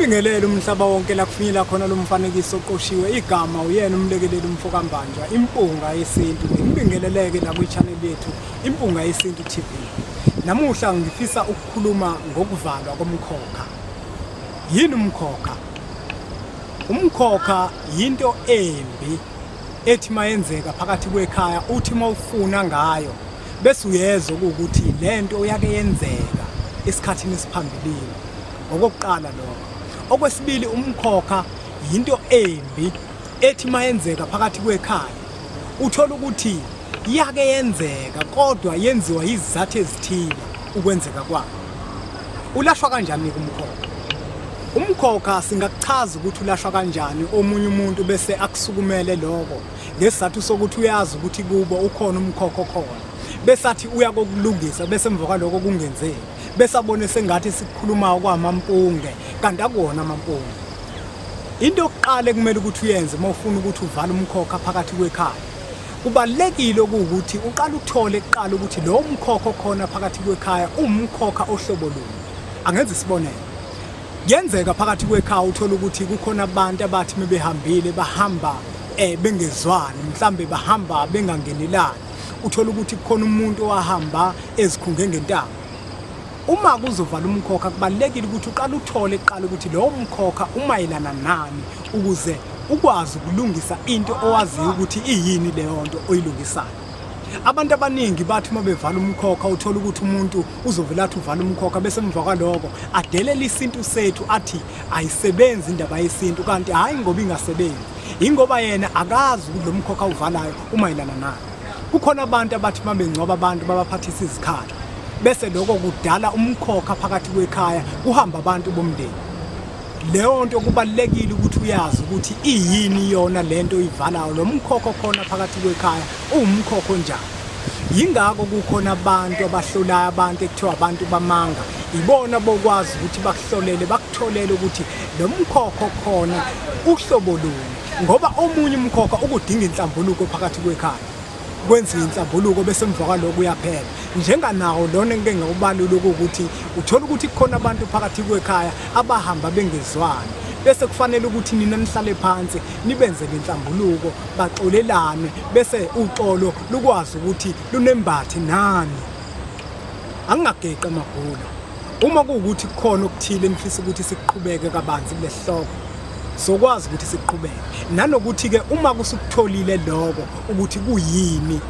Ngibingelele umhlaba wonke la kufinyela khona lo mfanekiso oqoshiwe igama uyena umlekeleli umfokambanjwa impunga yesintu. Ngibingeleleke la kwi-channel yethu impunga yesintu TV. Namuhla ngifisa ukukhuluma ngokuvalwa komkhokha. Yini umkhokha? Umkhokha yinto embi ethi mayenzeka phakathi kwekhaya uthi mawufuna ngayo bese uyezwa ukuthi lento uyake yenzeka esikhathini esiphambilini. Okokuqala lokho. Okwesibili umkhokha yinto embi ethi mayenzeka phakathi kwekhaya uthola ukuthi yake yenzeka kodwa yenziwa izizathu ezithile ukwenzeka kwayo. Ulashwa kanjani umkhokha? Umkhokha singakuchaza ukuthi ulashwa kanjani omunye umuntu bese akusukumele lokho ngesizathu sokuthi uyazi ukuthi kubo ukhona umkhokha khona bese athi uyakokulungisa bese emva kwaloko kungenzeki bese abone sengathi sikhuluma kwamampunge kanti akuwona amampunge. Into yokuqala ekumele ukuthi uyenze mawufuna ukuthi uvale umkhokha phakathi kwekhaya kubalekile ukuthi uqala uthole kuqala ukuthi lo mkhokha khona phakathi kwekhaya umkhokha ohlobo luni. Angenza isibonelo. Yenzeka phakathi kwekhaya uthola ukuthi kukhona abantu abathi mebehambile bahamba bengezwani mhlambe bahamba bengangenelani. Uthola ukuthi kukhona umuntu owahamba ezikhunge ngentaba. Uma kuzovala umkhokha kubalekile ukuthi uqala uthole kuqala ukuthi lo mkhokha umayelana nani ukuze ukwazi ukulungisa into owaziyo ukuthi iyini leyo nto oyilungisayo. Abantu abaningi bathi uma bevala umkhokha uthola ukuthi umuntu uzovela athi uvala umkhokha bese emva kwaloko adelela isintu sethu athi ayisebenzi indaba yesintu kanti hayi ngoba ingasebenzi ingoba yena akazi ukuthi lo mkhokha uvalayo umayelana nani. Kukhona abantu abathi mabengcoba abantu babaphathisa izikhali bese lokho kudala umkhokha phakathi kwekhaya kuhamba abantu bomndeni. Leyo nto kubalekile ukuthi uyazi ukuthi iyini yona lento ivalayo lo mkhokha khona phakathi kwekhaya umkhokha onjani. Yingakho kukhona abantu abahlolayo abantu ekuthiwa abantu bamanga ibona bokwazi ukuthi bakuhlolele bakutholele ukuthi lo mkhokha khona uhlobo luni ngoba omunye umkhokha ukudinga inhlambuluko phakathi kwekhaya kwenziwe inhlambuluko bese emva kwaloko uyaphela. Njenganawo lona ngeke ngikubalule ukuthi uthola ukuthi kukhona abantu phakathi kwekhaya abahamba bengezwani bese kufanele ukuthi nina nihlale phansi nibenze inhlambuluko baxolelane bese uxolo lukwazi ukuthi lunembathi nani. Angingageqa amagulu. Uma kuwukuthi kukhona okuthile emfisa ukuthi siqhubeke kabanzi kulesihloko sokwazi ukuthi siqhubeke nanokuthi ke uma kusukutholile lokho ukuthi kuyini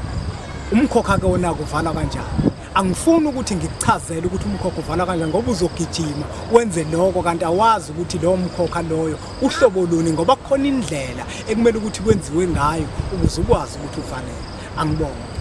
umkhokha ke wona kuvala kanjani. Angifuni ukuthi ngikuchazele ukuthi umkhokha uvala kanjani ngoba uzogijima wenze lokho kanti awazi ukuthi lo mkhokha loyo uhlobo luni ngoba kukhona indlela ekumele ukuthi kwenziwe ngayo ukuze ukwazi ukuthi uvalele. Angibonge.